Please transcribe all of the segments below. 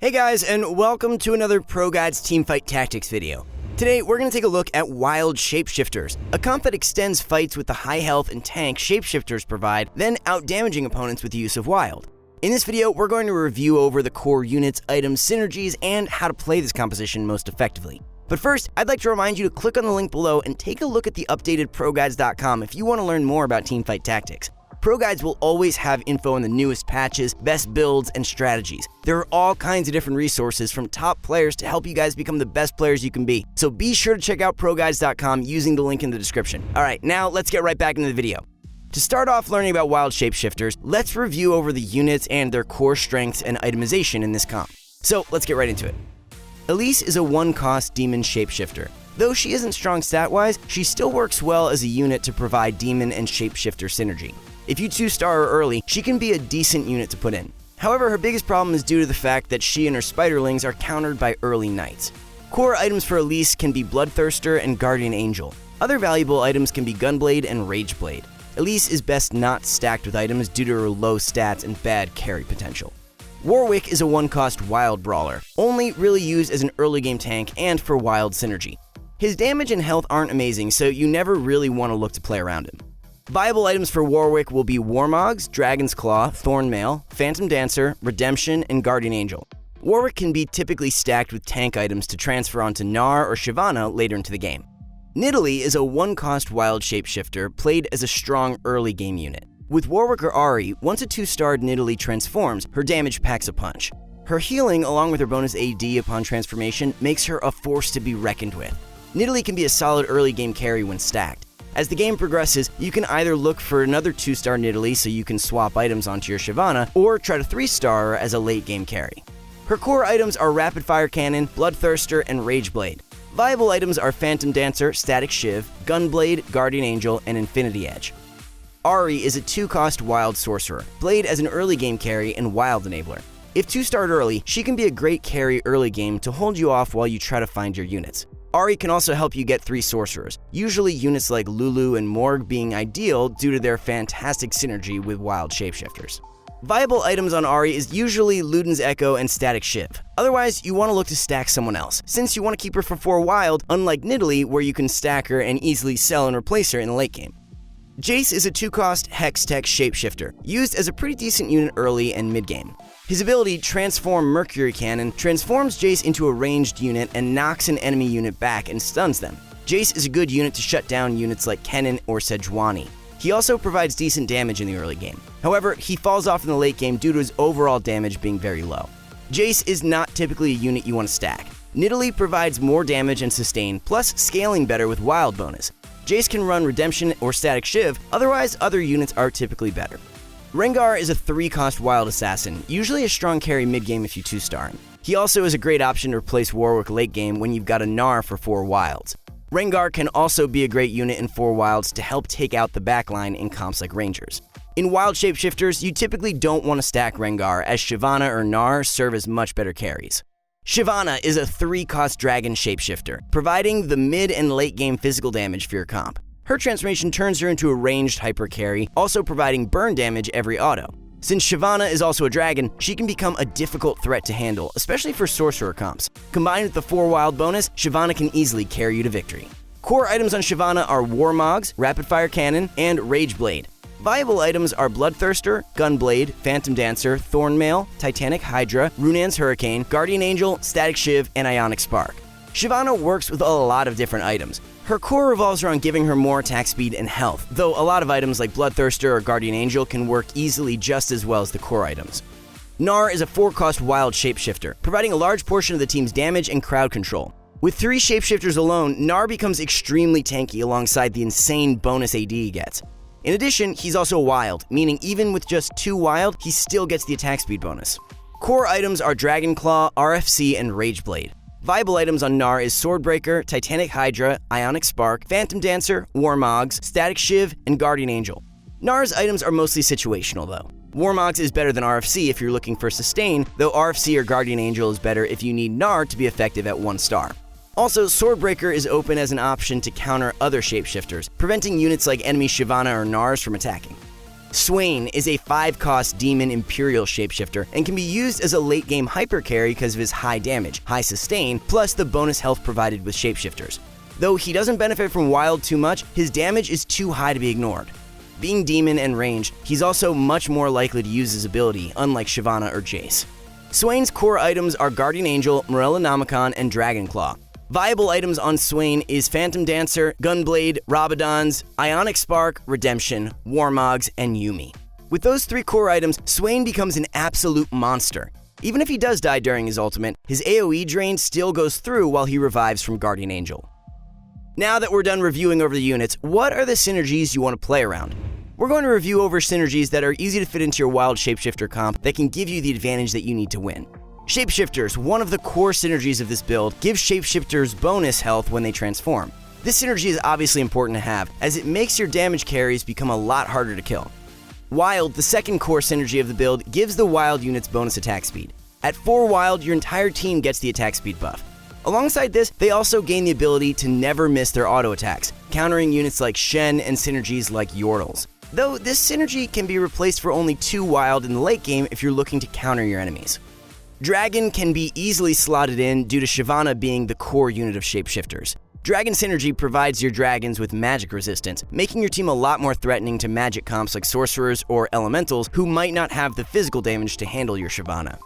Hey guys, and welcome to another ProGuides Teamfight Tactics video. Today, we're going to take a look at Wild Shapeshifters, a comp that extends fights with the high health and tank Shapeshifters provide, then out-damaging opponents with the use of Wild. In this video, we're going to review over the core units, items, synergies, and how to play this composition most effectively. But first, I'd like to remind you to click on the link below and take a look at the updated ProGuides.com if you want to learn more about teamfight tactics. ProGuides will always have info on the newest patches, best builds, and strategies. There are all kinds of different resources from top players to help you guys become the best players you can be. So be sure to check out ProGuides.com using the link in the description. Alright, now let's get right back into the video. To start off learning about Wild Shapeshifters, let's review over the units and their core strengths and itemization in this comp. So let's get right into it. Elise is a one-cost demon shapeshifter. Though she isn't strong stat-wise, she still works well as a unit to provide demon and shapeshifter synergy. If you 2-star her early, she can be a decent unit to put in. However, her biggest problem is due to the fact that she and her spiderlings are countered by early knights. Core items for Elise can be Bloodthirster and Guardian Angel. Other valuable items can be Gunblade and Rageblade. Elise is best not stacked with items due to her low stats and bad carry potential. Warwick is a one-cost wild brawler, only really used as an early game tank and for wild synergy. His damage and health aren't amazing, so you never really want to look to play around him. Viable items for Warwick will be Warmogs, Dragon's Claw, Thornmail, Phantom Dancer, Redemption, and Guardian Angel. Warwick can be typically stacked with tank items to transfer onto Gnar or Shyvana later into the game. Nicolai is a one-cost wild shapeshifter played as a strong early game unit. With Warwick or Ahri, once a 2-starred Nicolai transforms, her damage packs a punch. Her healing, along with her bonus AD upon transformation, makes her a force to be reckoned with. Nicolai can be a solid early game carry when stacked. As the game progresses, you can either look for another 2-star Nicolai so you can swap items onto your Shyvana, or try to 3-star her as a late game carry. Her core items are Rapid Fire Cannon, Bloodthirster, and Rageblade. Viable items are Phantom Dancer, Static Shiv, Gunblade, Guardian Angel, and Infinity Edge. Ahri is a 2-cost wild sorcerer, played as an early game carry and wild enabler. If 2-starred early, she can be a great carry early game to hold you off while you try to find your units. Ahri can also help you get 3 sorcerers, usually units like Lulu and Morg being ideal due to their fantastic synergy with wild shapeshifters. Viable items on Ahri is usually Luden's Echo and Static Shiv. Otherwise, you want to look to stack someone else, since you want to keep her for 4 wild, unlike Nicolai where you can stack her and easily sell and replace her in the late game. Jace is a 2-cost Hex-Tech shapeshifter, used as a pretty decent unit early and mid-game. His ability, Transform Mercury Cannon, transforms Jace into a ranged unit and knocks an enemy unit back and stuns them. Jace is a good unit to shut down units like Kennen or Sejuani. He also provides decent damage in the early game. However, he falls off in the late game due to his overall damage being very low. Jace is not typically a unit you want to stack. Nicolai provides more damage and sustain, plus scaling better with wild bonus. Jace can run Redemption or Static Shiv, otherwise other units are typically better. Rengar is a 3-cost wild assassin, usually a strong carry mid-game if you 2-star him. He also is a great option to replace Warwick late game when you've got a Gnar for 4 wilds. Rengar can also be a great unit in 4 wilds to help take out the backline in comps like Rangers. In wild shapeshifters, you typically don't want to stack Rengar, as Shyvana or Gnar serve as much better carries. Shyvana is a 3-cost dragon shapeshifter, providing the mid and late game physical damage for your comp. Her transformation turns her into a ranged hyper carry, also providing burn damage every auto. Since Shyvana is also a dragon, she can become a difficult threat to handle, especially for sorcerer comps. Combined with the 4 wild bonus, Shyvana can easily carry you to victory. Core items on Shyvana are Warmogs, Rapid Fire Cannon, and Rageblade. Viable items are Bloodthirster, Gunblade, Phantom Dancer, Thornmail, Titanic Hydra, Runan's Hurricane, Guardian Angel, Static Shiv, and Ionic Spark. Shyvana works with a lot of different items. Her core revolves around giving her more attack speed and health, though a lot of items like Bloodthirster or Guardian Angel can work easily just as well as the core items. Gnar is a 4-cost wild shapeshifter, providing a large portion of the team's damage and crowd control. With 3 shapeshifters alone, Gnar becomes extremely tanky alongside the insane bonus AD he gets. In addition, he's also wild, meaning even with just 2 wild, he still gets the attack speed bonus. Core items are Dragon Claw, RFC, and Rageblade. Viable items on Gnar is Swordbreaker, Titanic Hydra, Ionic Spark, Phantom Dancer, Warmogs, Static Shiv, and Guardian Angel. Gnar's items are mostly situational though. Warmogs is better than RFC if you're looking for sustain, though RFC or Guardian Angel is better if you need Gnar to be effective at 1 star. Also, Swordbreaker is open as an option to counter other shapeshifters, preventing units like enemy Shyvana or Gnars from attacking. Swain is a 5-cost demon Imperial shapeshifter and can be used as a late-game hyper carry because of his high damage, high sustain, plus the bonus health provided with shapeshifters. Though he doesn't benefit from wild too much, his damage is too high to be ignored. Being demon and ranged, he's also much more likely to use his ability, unlike Shyvana or Jace. Swain's core items are Guardian Angel, Morellonomicon, and Dragonclaw. Viable items on Swain is Phantom Dancer, Gunblade, Rabadons, Ionic Spark, Redemption, Warmogs, and Yuumi. With those 3 core items, Swain becomes an absolute monster. Even if he does die during his ultimate, his AoE drain still goes through while he revives from Guardian Angel. Now that we're done reviewing over the units, what are the synergies you want to play around? We're going to review over synergies that are easy to fit into your wild shapeshifter comp that can give you the advantage that you need to win. Shapeshifters, one of the core synergies of this build, gives shapeshifters bonus health when they transform. This synergy is obviously important to have, as it makes your damage carries become a lot harder to kill. Wild, the second core synergy of the build, gives the wild units bonus attack speed. At 4 wild, your entire team gets the attack speed buff. Alongside this, they also gain the ability to never miss their auto attacks, countering units like Shen and synergies like Yordles. Though this synergy can be replaced for only 2 wild in the late game if you're looking to counter your enemies. Dragon can be easily slotted in due to Shyvana being the core unit of shapeshifters. Dragon synergy provides your dragons with magic resistance, making your team a lot more threatening to magic comps like sorcerers or elementals who might not have the physical damage to handle your Shyvana.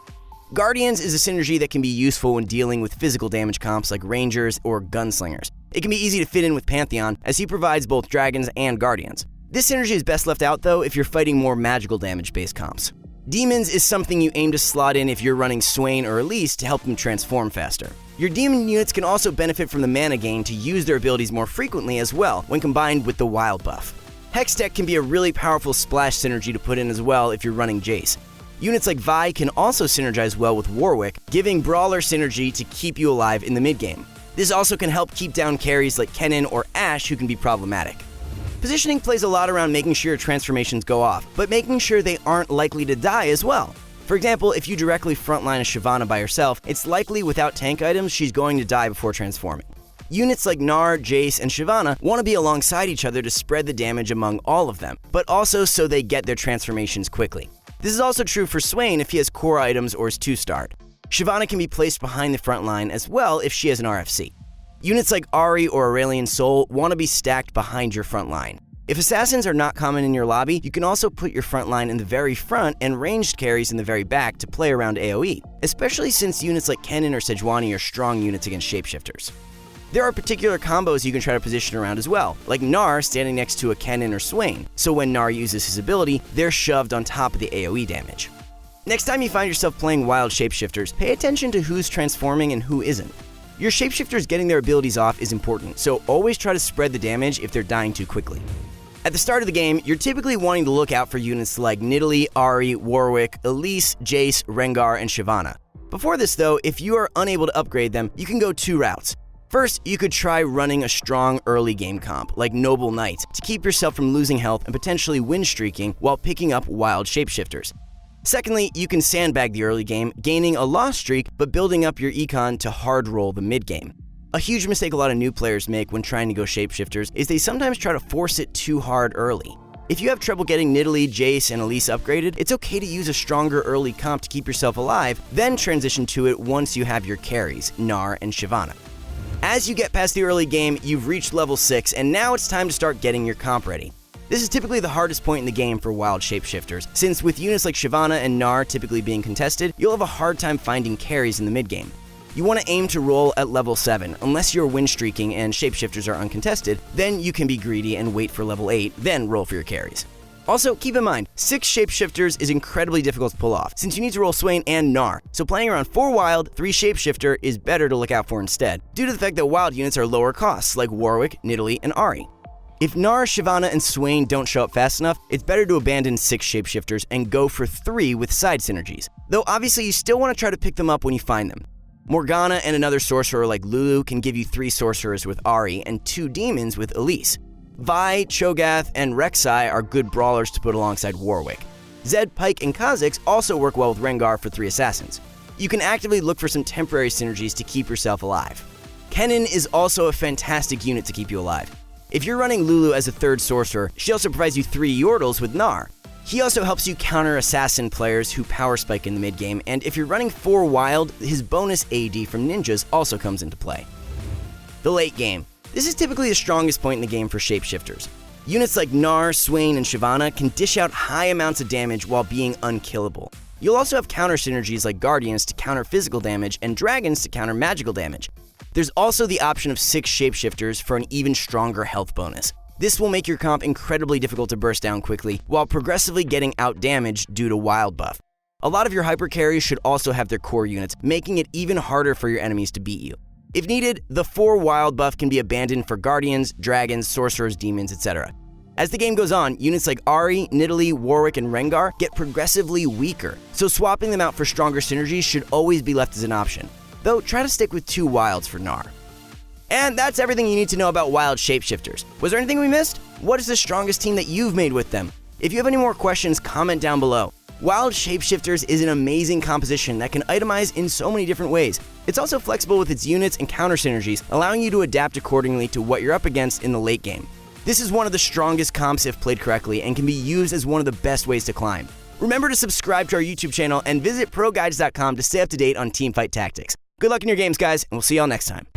Guardians is a synergy that can be useful when dealing with physical damage comps like rangers or gunslingers. It can be easy to fit in with Pantheon, as he provides both dragons and guardians. This synergy is best left out though if you're fighting more magical damage-based comps. Demons is something you aim to slot in if you're running Swain or Elise to help them transform faster. Your demon units can also benefit from the mana gain to use their abilities more frequently as well when combined with the wild buff. Hextech can be a really powerful splash synergy to put in as well if you're running Jace. Units like Vi can also synergize well with Warwick, giving brawler synergy to keep you alive in the mid-game. This also can help keep down carries like Kennen or Ashe who can be problematic. Positioning plays a lot around making sure your transformations go off, but making sure they aren't likely to die as well. For example, if you directly frontline a Shyvana by herself, it's likely without tank items she's going to die before transforming. Units like Gnar, Jace, and Shyvana want to be alongside each other to spread the damage among all of them, but also so they get their transformations quickly. This is also true for Swain if he has core items or is 2-starred. Shyvana can be placed behind the front line as well if she has an RFC. Units like Ahri or Aurelion Sol want to be stacked behind your front line. If assassins are not common in your lobby, you can also put your front line in the very front and ranged carries in the very back to play around AoE, especially since units like Kennen or Sejuani are strong units against shapeshifters. There are particular combos you can try to position around as well, like Gnar standing next to a Kennen or Swain, so when Gnar uses his ability, they're shoved on top of the AoE damage. Next time you find yourself playing wild shapeshifters, pay attention to who's transforming and who isn't. Your shapeshifters getting their abilities off is important, so always try to spread the damage if they're dying too quickly. At the start of the game, you're typically wanting to look out for units like Nicolai, Ahri, Warwick, Elise, Jace, Rengar, and Shyvana. Before this though, if you are unable to upgrade them, you can go 2 routes. First, you could try running a strong early game comp, like Noble Knight, to keep yourself from losing health and potentially win streaking while picking up wild shapeshifters. Secondly, you can sandbag the early game, gaining a loss streak, but building up your econ to hard roll the mid game. A huge mistake a lot of new players make when trying to go shapeshifters is they sometimes try to force it too hard early. If you have trouble getting Nicolai, Jace, and Elise upgraded, it's okay to use a stronger early comp to keep yourself alive, then transition to it once you have your carries, Gnar and Shyvana. As you get past the early game, you've reached level 6, and now it's time to start getting your comp ready. This is typically the hardest point in the game for wild shapeshifters, since with units like Shyvana and Gnar typically being contested, you'll have a hard time finding carries in the mid game. You want to aim to roll at level 7, unless you're win streaking and shapeshifters are uncontested, then you can be greedy and wait for level 8, then roll for your carries. Also, keep in mind, 6 shapeshifters is incredibly difficult to pull off, since you need to roll Swain and Gnar, so playing around 4 wild, 3 shapeshifter is better to look out for instead, due to the fact that wild units are lower costs, like Warwick, Nicolai, and Ahri. If Gnar, Shyvana, and Swain don't show up fast enough, it's better to abandon 6 shapeshifters and go for 3 with side synergies, though obviously you still want to try to pick them up when you find them. Morgana and another sorcerer like Lulu can give you 3 sorcerers with Ahri and 2 demons with Elise. Vi, Cho'Gath, and Rek'Sai are good brawlers to put alongside Warwick. Zed, Pyke, and Kha'Zix also work well with Rengar for 3 assassins. You can actively look for some temporary synergies to keep yourself alive. Kennen is also a fantastic unit to keep you alive. If you're running Lulu as a 3rd sorcerer, she also provides you 3 Yordles with Gnar. He also helps you counter assassin players who power spike in the mid game, and if you're running 4 wild, his bonus AD from ninjas also comes into play. The late game. This is typically the strongest point in the game for Shapeshifters. Units like Gnar, Swain, and Shyvana can dish out high amounts of damage while being unkillable. You'll also have counter synergies like Guardians to counter physical damage and Dragons to counter magical damage. There's also the option of 6 Shapeshifters for an even stronger health bonus. This will make your comp incredibly difficult to burst down quickly, while progressively getting out-damaged due to wild buff. A lot of your hyper carries should also have their core units, making it even harder for your enemies to beat you. If needed, the 4 wild buff can be abandoned for Guardians, Dragons, Sorcerers, Demons, etc. As the game goes on, units like Ahri, Nidalee, Warwick, and Rengar get progressively weaker, so swapping them out for stronger synergies should always be left as an option. Though, try to stick with 2 wilds for Gnar. And that's everything you need to know about wild Shapeshifters. Was there anything we missed? What is the strongest team that you've made with them? If you have any more questions, comment down below. Wild Shapeshifters is an amazing composition that can itemize in so many different ways. It's also flexible with its units and counter synergies, allowing you to adapt accordingly to what you're up against in the late game. This is one of the strongest comps if played correctly and can be used as one of the best ways to climb. Remember to subscribe to our YouTube channel and visit ProGuides.com to stay up to date on teamfight tactics. Good luck in your games, guys, and we'll see y'all next time.